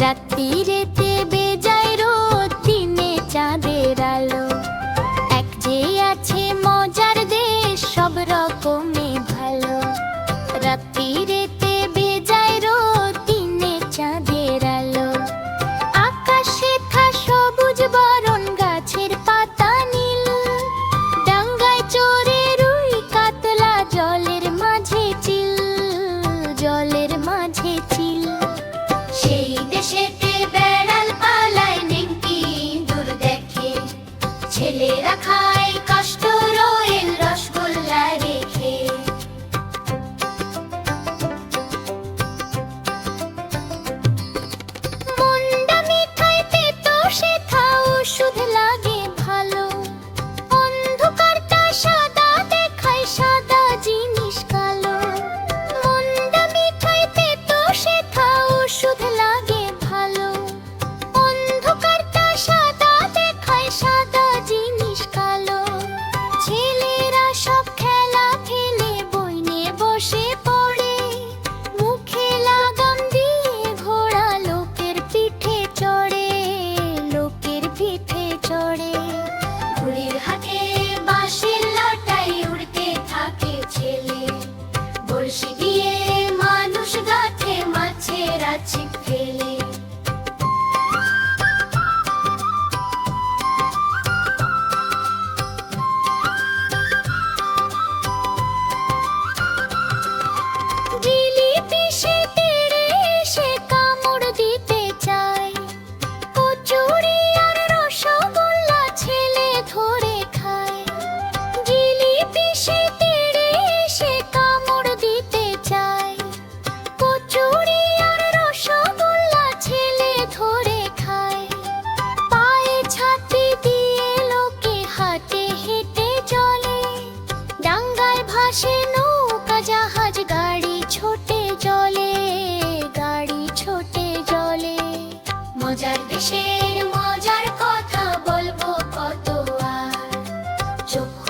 রাত্রিরেতে বেজায় রোদ, দিনে চাঁদের আলো। এক যে আছে মজার দেশ, সব রকমে ভালো। রাত্রিরেতে বেজায় রোদ, দিনে চাঁদের আলো। আকাশে থা সবুজ বরণ, গাছের পাতা নীল। ডাঙ্গায় চড়ে রুই কাতলা, জলের মাঝে চিল, জলের মাঝে চিল। সেই দেশেতে বেড়াল পালায়, নেংটি ইঁদুর দেখে। ছেলেরা খায় কাস্টর অয়েল, রসগোল্লা রেখে। মন্ডা মিঠাই তেতো, সেথা ওষুধ লাগে ভালো। অন্ধকারটা সাদা দেখায়, সাদা জিনিস কালো। মন্ডা মিঠাই তেতো, সেথা ওষুধ লাগে ভালো। অন্ধকারটা সাদা দেখায়, সাদা জিনিস কালো। ছেলেরা সব খেলা ফেলে, বই নিয়ে বসে পড়ে। মুখে লাগাম দিয়ে ঘোড়া লোকের পিঠে চড়ে, লোকের পিঠে চড়ে। ঘুড়ির হাতে বাঁশের লটাই, উড়তে থাকে ছেলে। বড়শি দিয়ে মানুষ গাঁথে, মাছের ছিপ ফেলে। জিলিপি সে তেড়ে এসে কামড় দিতে চায়। কচুরি আর রসগোল্লা ছেলে ধরে খায়। জিলিপি সে তেড়ে এসে কামড় দিতে চায়। কচুরি আর রসগোল্লা ছেলে ধরে খায়। পায়ে ছাতি দিয়ে লোকে হাঁটে হেঁটে চলে। ডাঙ্গায় ভাসে নৌকা, জাহাজ, গাড়ি ছোটে জলে, গাড়ি ছোটে জলে। মজার দেশের মজার কথা বলবো কত আর, চোখ